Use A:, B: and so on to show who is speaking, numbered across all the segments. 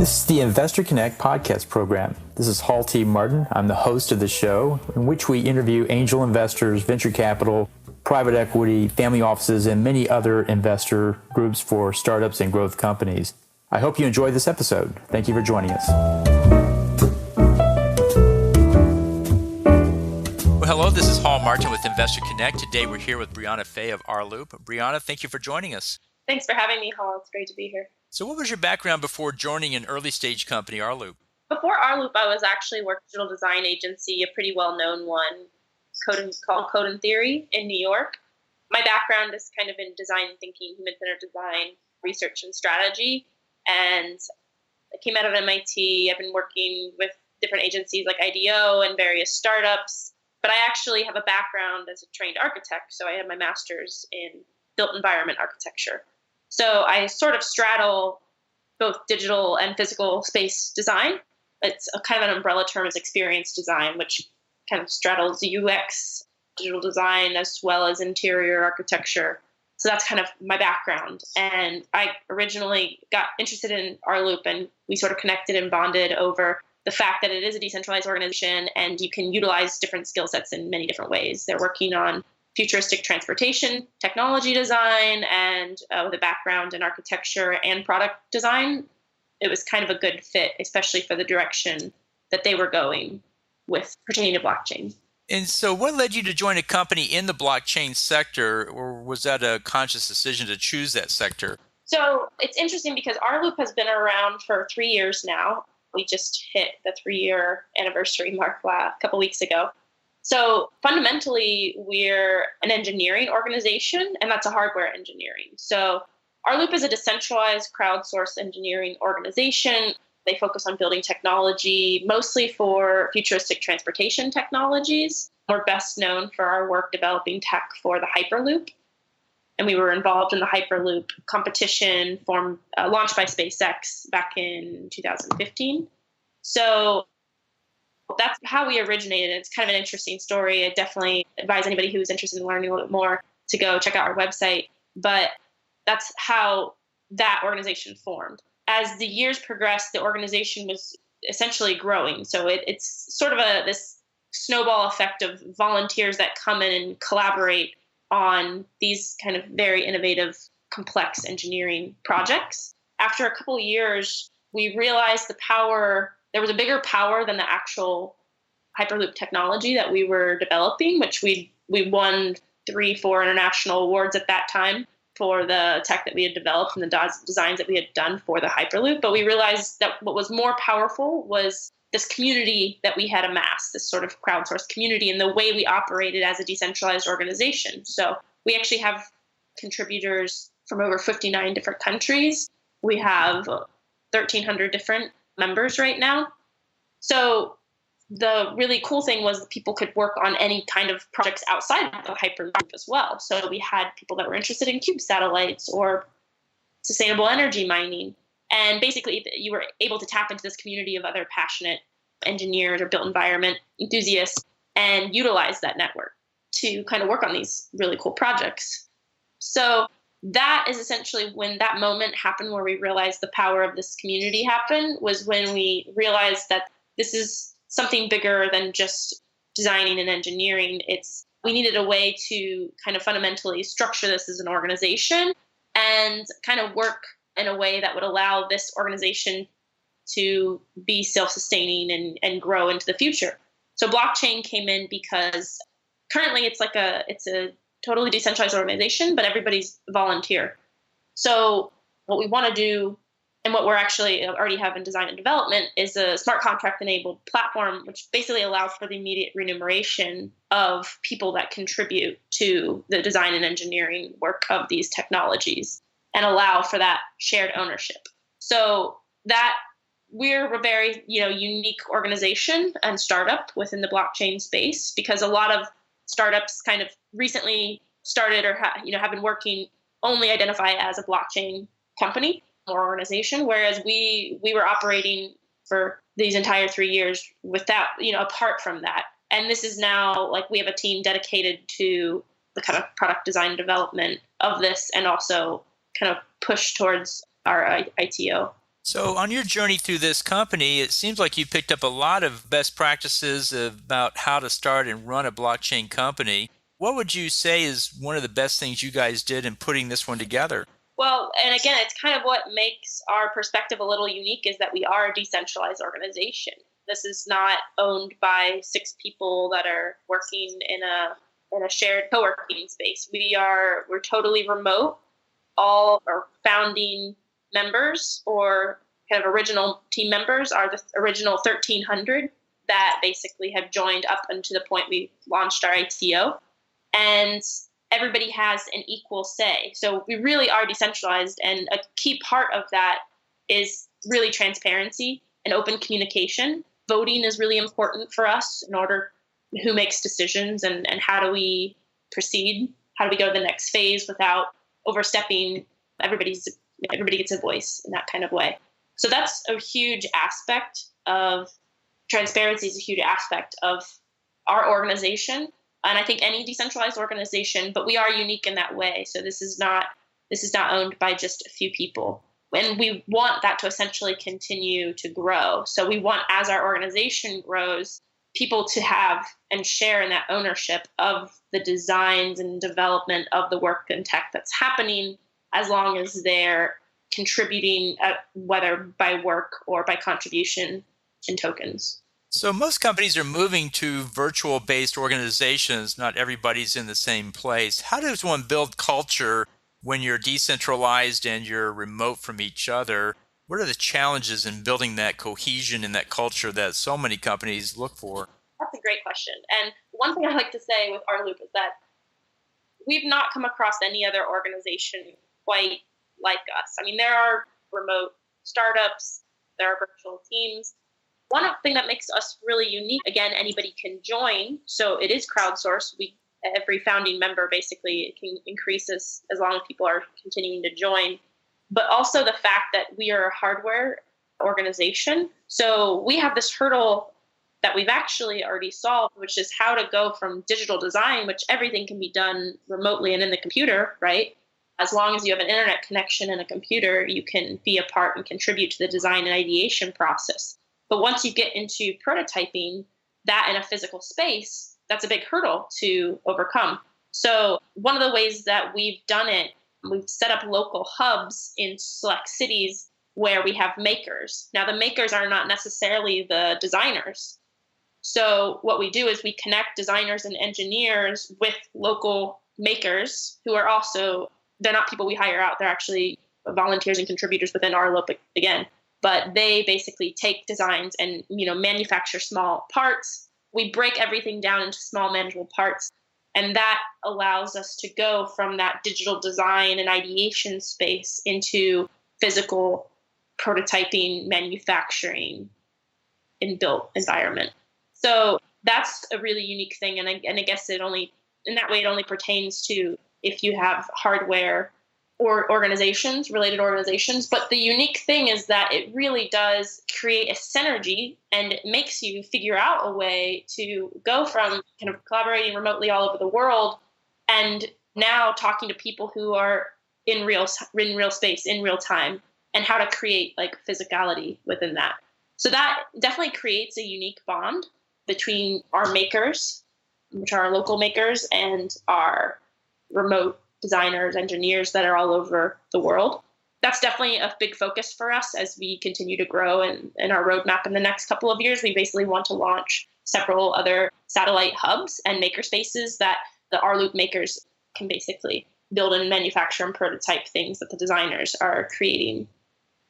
A: This is the Investor Connect podcast program. This is Hall T. Martin. I'm the host of the show, in which we interview angel investors, venture capital, private equity, family offices, and many other investor groups for startups and growth companies. I hope you enjoy this episode. Thank you for joining us. Well, hello, this is Hall Martin with Investor Connect. Today we're here with Breanna Faye of Rloop. Breanna, thank you for joining us.
B: Thanks for having me, Hall. It's great to be here.
A: So what was your background before joining an early stage company, Rloop?
B: Before Rloop, I was actually working at a digital design agency, a pretty well-known one, called Code and Theory in New York. My background is kind of in design thinking, human-centered design, research and strategy. And I came out of MIT. I've been working with different agencies like IDEO and various startups. But I actually have a background as a trained architect. So I have my master's in built environment architecture. So I sort of straddle both digital and physical space design. It's a kind of an umbrella term as experience design, which kind of straddles UX, digital design, as well as interior architecture. So that's kind of my background. And I originally got interested in Rloop, and we sort of connected and bonded over the fact that it is a decentralized organization and you can utilize different skill sets in many different ways. They're working on futuristic transportation, technology design, and with a background in architecture and product design. It was kind of a good fit, especially for the direction that they were going with pertaining to blockchain.
A: And so what led you to join a company in the blockchain sector, or was that a conscious decision to choose that sector?
B: So it's interesting because Rloop has been around for 3 years now. We just hit the 3-year anniversary mark a couple weeks ago. So fundamentally, we're an engineering organization, and that's a hardware engineering. So Rloop is a decentralized crowdsourced engineering organization. They focus on building technology, mostly for futuristic transportation technologies. We're best known for our work developing tech for the Hyperloop. And we were involved in the Hyperloop competition launched by SpaceX back in 2015. So that's how we originated. It's kind of an interesting story. I definitely advise anybody who's interested in learning a little bit more to go check out our website. But that's how that organization formed. As the years progressed, the organization was essentially growing. So it's sort of this snowball effect of volunteers that come in and collaborate on these kind of very innovative, complex engineering projects. After a couple of years, we realized there was a bigger power than the actual Hyperloop technology that we were developing, which we won 3-4 international awards at that time for the tech that we had developed and the designs that we had done for the Hyperloop. But we realized that what was more powerful was this community that we had amassed, this sort of crowdsourced community, and the way we operated as a decentralized organization. So we actually have contributors from over 59 different countries. We have 1,300 different members right now. So the really cool thing was that people could work on any kind of projects outside of the Hyperloop as well. So we had people that were interested in cube satellites or sustainable energy mining. And basically, you were able to tap into this community of other passionate engineers or built environment enthusiasts and utilize that network to kind of work on these really cool projects. So that is essentially when that moment happened where we realized the power of this community happened, was when we realized that this is something bigger than just designing and engineering. We needed a way to kind of fundamentally structure this as an organization and kind of work in a way that would allow this organization to be self-sustaining and grow into the future. So blockchain came in because currently it's a totally decentralized organization, but everybody's volunteer. So what we want to do, and what we're actually already have in design and development, is a smart contract-enabled platform, which basically allows for the immediate remuneration of people that contribute to the design and engineering work of these technologies and allow for that shared ownership. So that we're a very unique organization and startup within the blockchain space, because a lot of startups kind of recently started or have been working only identify as a blockchain company or organization, whereas we were operating for these entire 3 years without, apart from that. And this is now we have a team dedicated to the kind of product design development of this, and also kind of push towards our ITO.
A: So, on your journey through this company, it seems like you picked up a lot of best practices about how to start and run a blockchain company. What would you say is one of the best things you guys did in putting this one together?
B: Well, and again, it's kind of what makes our perspective a little unique is that we are a decentralized organization. This is not owned by six people that are working in a shared co-working space. We're totally remote. All our founding members or kind of original team members are the original 1,300 that basically have joined up until the point we launched our ICO. And everybody has an equal say. So we really are decentralized. And a key part of that is really transparency and open communication. Voting is really important for us in order who makes decisions and how do we proceed? How do we go to the next phase without overstepping? Everybody gets a voice in that kind of way. So that's a huge aspect of transparency is a huge aspect of our organization. And I think any decentralized organization, but we are unique in that way. So this is not owned by just a few people. And we want that to essentially continue to grow. So we want, as our organization grows, people to have and share in that ownership of the designs and development of the work and tech that's happening, as long as they're contributing, whether by work or by contribution in tokens.
A: So most companies are moving to virtual-based organizations. Not everybody's in the same place. How does one build culture when you're decentralized and you're remote from each other? What are the challenges in building that cohesion and that culture that so many companies look for?
B: That's a great question. And one thing I like to say with Rloop is that we've not come across any other organization quite like us. I mean, there are remote startups, there are virtual teams. One thing that makes us really unique, again, anybody can join. So it is crowdsourced. Every founding member basically can increase as long as people are continuing to join. But also the fact that we are a hardware organization. So we have this hurdle that we've actually already solved, which is how to go from digital design, which everything can be done remotely and in the computer, right? As long as you have an internet connection and a computer, you can be a part and contribute to the design and ideation process. But once you get into prototyping that in a physical space, that's a big hurdle to overcome. So one of the ways that we've done it, we've set up local hubs in select cities where we have makers. Now, the makers are not necessarily the designers. So what we do is we connect designers and engineers with local makers who are also, they're not people we hire out. They're actually volunteers and contributors within Rloop again. But they basically take designs and manufacture small parts. We break everything down into small manageable parts. And that allows us to go from that digital design and ideation space into physical prototyping, manufacturing in built environment. So that's a really unique thing. And I guess in that way, it only pertains to if you have hardware or related organizations. But the unique thing is that it really does create a synergy, and it makes you figure out a way to go from kind of collaborating remotely all over the world and now talking to people who are in real space, in real time, and how to create like physicality within that. So that definitely creates a unique bond between our makers, which are our local makers, and our remote designers, engineers that are all over the world. That's definitely a big focus for us as we continue to grow in our roadmap in the next couple of years. We basically want to launch several other satellite hubs and maker spaces that the Rloop makers can basically build and manufacture and prototype things that the designers are creating.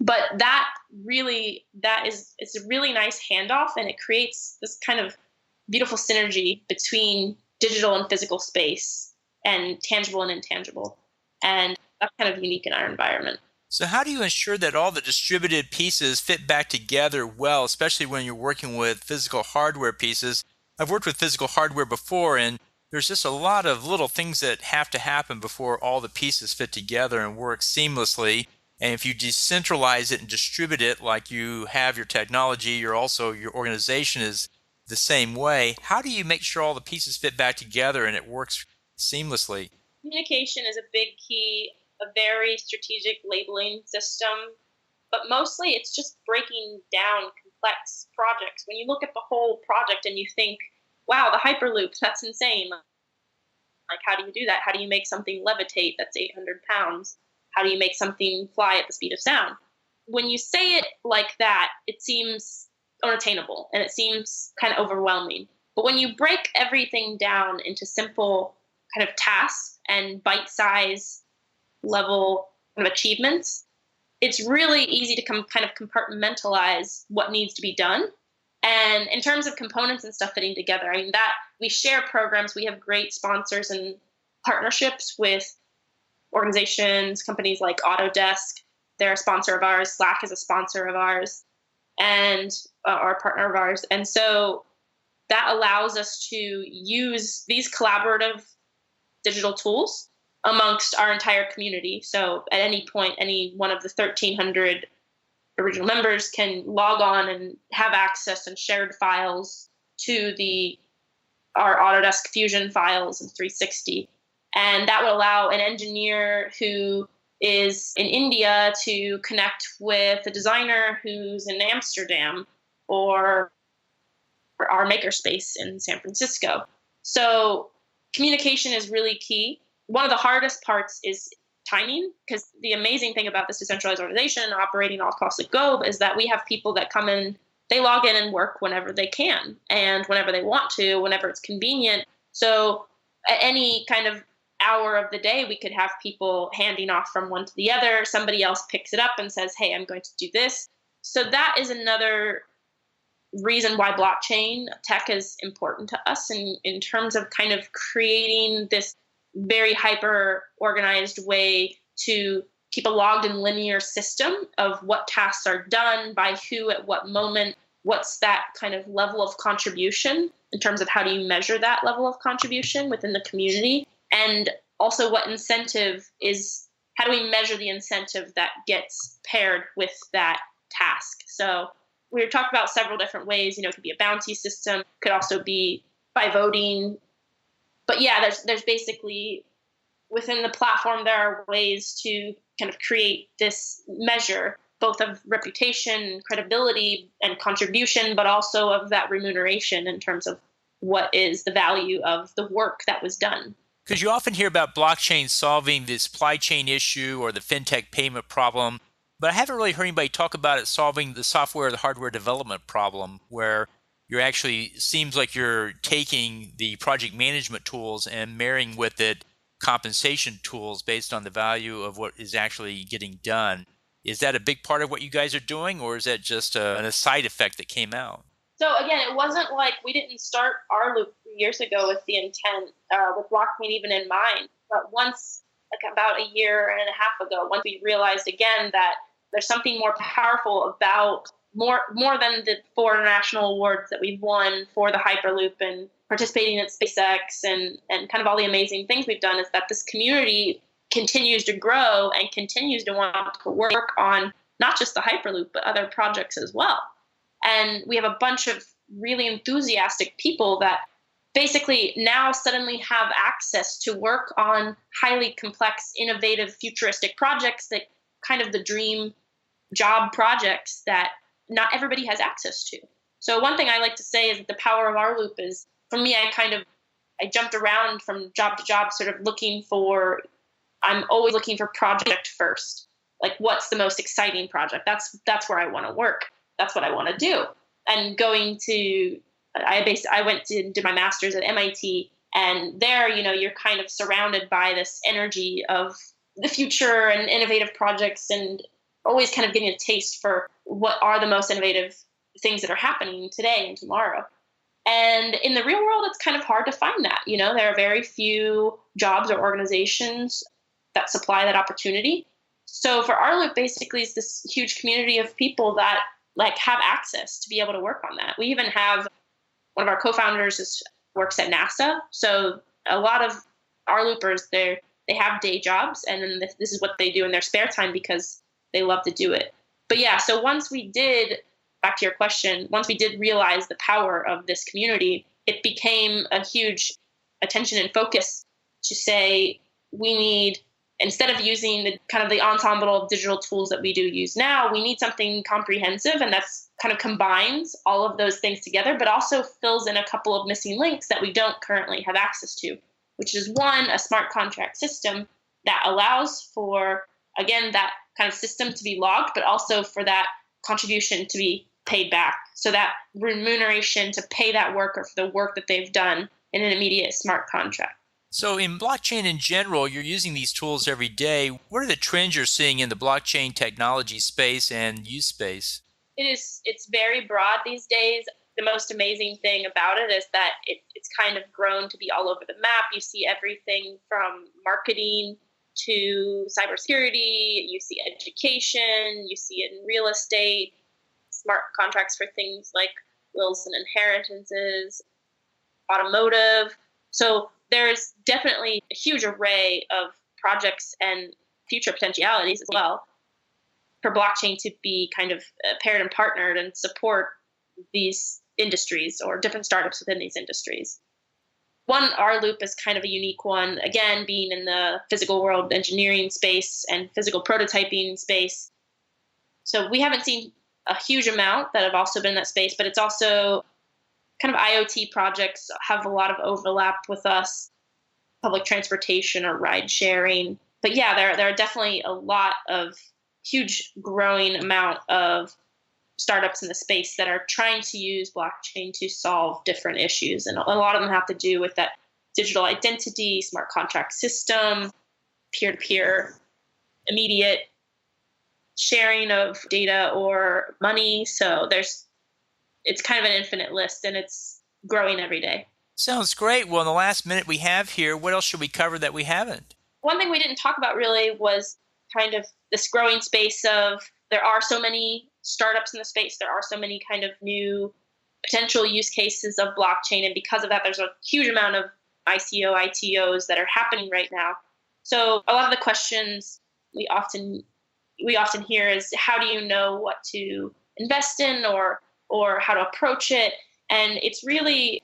B: But it's a really nice handoff, and it creates this kind of beautiful synergy between digital and physical space and tangible and intangible. And that's kind of unique in our environment.
A: So how do you ensure that all the distributed pieces fit back together well, especially when you're working with physical hardware pieces? I've worked with physical hardware before, and there's just a lot of little things that have to happen before all the pieces fit together and work seamlessly. And if you decentralize it and distribute it like you have your technology, your organization is the same way. How do you make sure all the pieces fit back together and it works seamlessly?
B: Communication is a big key, a very strategic labeling system but mostly it's just breaking down complex projects. When you look at the whole project and you think, wow, the Hyperloop, that's insane. Like, how do you do that? How do you make something levitate that's 800 pounds? How do you make something fly at the speed of sound? When you say it like that, it seems unattainable and it seems kind of overwhelming. But when you break everything down into simple kind of tasks and bite-size level kind of achievements, it's really easy to kind of compartmentalize what needs to be done. And in terms of components and stuff fitting together, I mean, that we share programs. We have great sponsors and partnerships with organizations, companies like Autodesk. They're a sponsor of ours. Slack is a sponsor of ours and our partner of ours. And so that allows us to use these collaborative digital tools amongst our entire community. So at any point, any one of the 1,300 original members can log on and have access and shared files to our Autodesk Fusion files in 360. And that would allow an engineer who is in India to connect with a designer who's in Amsterdam or our makerspace in San Francisco. So communication is really key. One of the hardest parts is timing, because the amazing thing about this decentralized organization operating all across the globe is that we have people that come in, they log in and work whenever they can and whenever they want to, whenever it's convenient. So at any kind of hour of the day, we could have people handing off from one to the other. Somebody else picks it up and says, hey, I'm going to do this. So that is another reason why blockchain tech is important to us in terms of kind of creating this very hyper organized way to keep a logged and linear system of what tasks are done by who at what moment, what's that kind of level of contribution in terms of how do you measure that level of contribution within the community, and also what incentive is, how do we measure the incentive that gets paired with that task. So we were talking about several different ways. It could be a bounty system, could also be by voting. But yeah, there's basically within the platform, there are ways to kind of create this measure, both of reputation, credibility, and contribution, but also of that remuneration in terms of what is the value of the work that was done.
C: Because you often hear about blockchain solving the supply chain issue or the fintech payment problem, but I haven't really heard anybody talk about it solving the software or the hardware development problem, where you're actually, seems like you're taking the project management tools and marrying with it compensation tools based on the value of what is actually getting done. Is that a big part of what you guys are doing, or is that just a side effect that came out?
B: So again, it wasn't like we didn't start Rloop 3 years ago with the intent, with blockchain even in mind. But once, like about a year and a half ago, once we realized again that there's something more powerful about more than the 4 international awards that we've won for the Hyperloop and participating at SpaceX and kind of all the amazing things we've done, is that this community continues to grow and continues to want to work on not just the Hyperloop, but other projects as well. And we have a bunch of really enthusiastic people that basically now suddenly have access to work on highly complex, innovative, futuristic projects, that kind of the dream job projects that not everybody has access to. So one thing I like to say is that the power of Rloop is, for me, I jumped around from job to job, sort of I'm always looking for project first. Like, what's the most exciting project? That's where I want to work. That's what I want to do. And I went to did my master's at MIT, and there, you're kind of surrounded by this energy of the future and innovative projects, and always kind of getting a taste for what are the most innovative things that are happening today and tomorrow. And in the real world, it's kind of hard to find that. There are very few jobs or organizations that supply that opportunity. So for Rloop, basically, is this huge community of people that have access to be able to work on that. We even have one of our co-founders works at NASA. So a lot of Rloopers, they have day jobs, and then this is what they do in their spare time because they love to do it. But yeah, so once we did, back to your question, once we did realize the power of this community, it became a huge attention and focus to say, we need instead of using the kind of the ensemble of digital tools that we do use now, we need something comprehensive, and that's kind of combines all of those things together, but also fills in a couple of missing links that we don't currently have access to, which is one, a smart contract system that allows for, again, that kind of system to be logged, but also for that contribution to be paid back. So that remuneration to pay that worker for the work that they've done in an immediate smart contract.
C: So in blockchain in general, you're using these tools every day. What are the trends you're seeing in the blockchain technology space and use space?
B: It's very broad these days. The most amazing thing about it is that it's kind of grown to be all over the map. You see everything from marketing to cybersecurity, you see education, you see it in real estate, smart contracts for things like wills and inheritances, automotive. So there's definitely a huge array of projects and future potentialities as well for blockchain to be kind of paired and partnered and support these industries or different startups within these industries. One, Rloop is kind of a unique one, again, being in the physical world engineering space and physical prototyping space. So we haven't seen a huge amount that have also been in that space, but it's also kind of IoT projects have a lot of overlap with us, public transportation or ride sharing. But yeah, there are definitely a lot of huge growing amount of startups in the space that are trying to use blockchain to solve different issues. And a lot of them have to do with that digital identity, smart contract system, peer-to-peer, immediate sharing of data or money. So it's kind of an infinite list, and it's growing every day.
C: Sounds great. Well, in the last minute we have here, what else should we cover that we haven't?
B: One thing we didn't talk about really was kind of this growing space of there are so many startups in the space. There are so many kind of new potential use cases of blockchain. And because of that, there's a huge amount of ICO, ITOs that are happening right now. So a lot of the questions we often hear is, how do you know what to invest in or how to approach it? And it really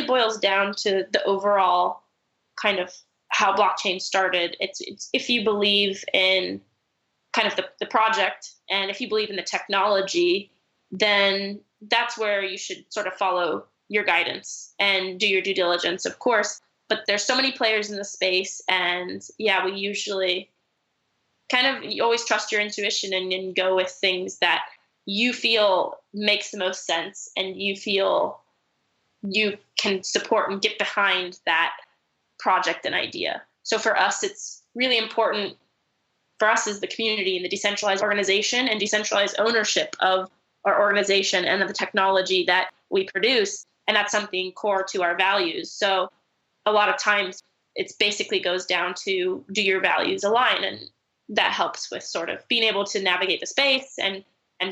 B: boils down to the overall kind of how blockchain started. It's if you believe in kind of the project, and if you believe in the technology, then that's where you should sort of follow your guidance and do your due diligence, of course. But there's so many players in the space, and yeah, we usually you always trust your intuition and go with things that you feel makes the most sense and you feel you can support and get behind that project and idea. So for us, it's really important. For us as the community and the decentralized organization and decentralized ownership of our organization and of the technology that we produce. And that's something core to our values. So a lot of times it basically goes down to, do your values align? And that helps with sort of being able to navigate the space and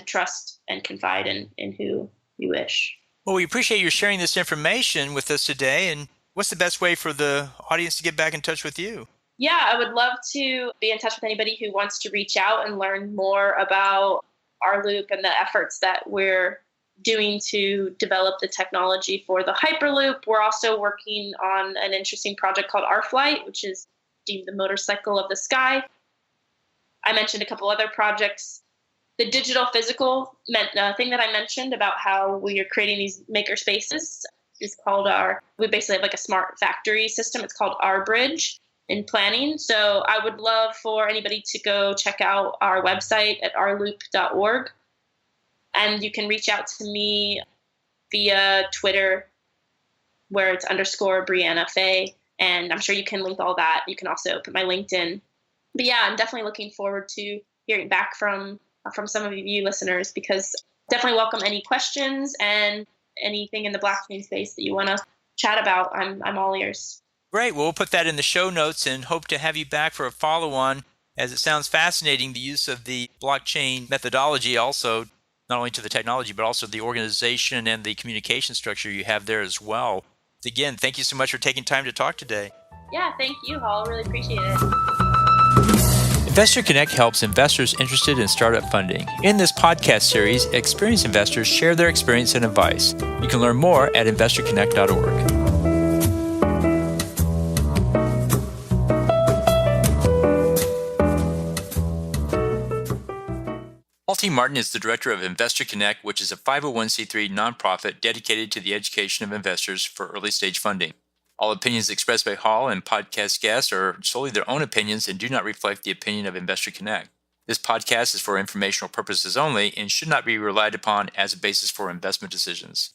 B: trust and confide in who you wish.
C: Well, we appreciate you sharing this information with us today. And what's the best way for the audience to get back in touch with you?
B: Yeah, I would love to be in touch with anybody who wants to reach out and learn more about Rloop and the efforts that we're doing to develop the technology for the Hyperloop. We're also working on an interesting project called rFlight, which is deemed the motorcycle of the sky. I mentioned a couple other projects. The digital physical thing that I mentioned about how we are creating these maker spaces is called we basically have like a smart factory system. It's called Bridge in planning. So I would love for anybody to go check out our website at rloop.org. And you can reach out to me via Twitter, where it's _Breanna Faye. And I'm sure you can link all that. You can also put my LinkedIn. But yeah, I'm definitely looking forward to hearing back from some of you listeners, because definitely welcome any questions and anything in the blockchain space that you want to chat about. I'm all ears.
C: Great. Well, we'll put that in the show notes and hope to have you back for a follow-on, as it sounds fascinating, the use of the blockchain methodology also, not only to the technology, but also the organization and the communication structure you have there as well. Again, thank you so much for taking time to talk today.
B: Yeah, thank you, Hall. Really appreciate it.
C: Investor Connect helps investors interested in startup funding. In this podcast series, experienced investors share their experience and advice. You can learn more at investorconnect.org. T. Martin is the director of Investor Connect, which is a 501c3 nonprofit dedicated to the education of investors for early stage funding. All opinions expressed by Hall and podcast guests are solely their own opinions and do not reflect the opinion of Investor Connect. This podcast is for informational purposes only and should not be relied upon as a basis for investment decisions.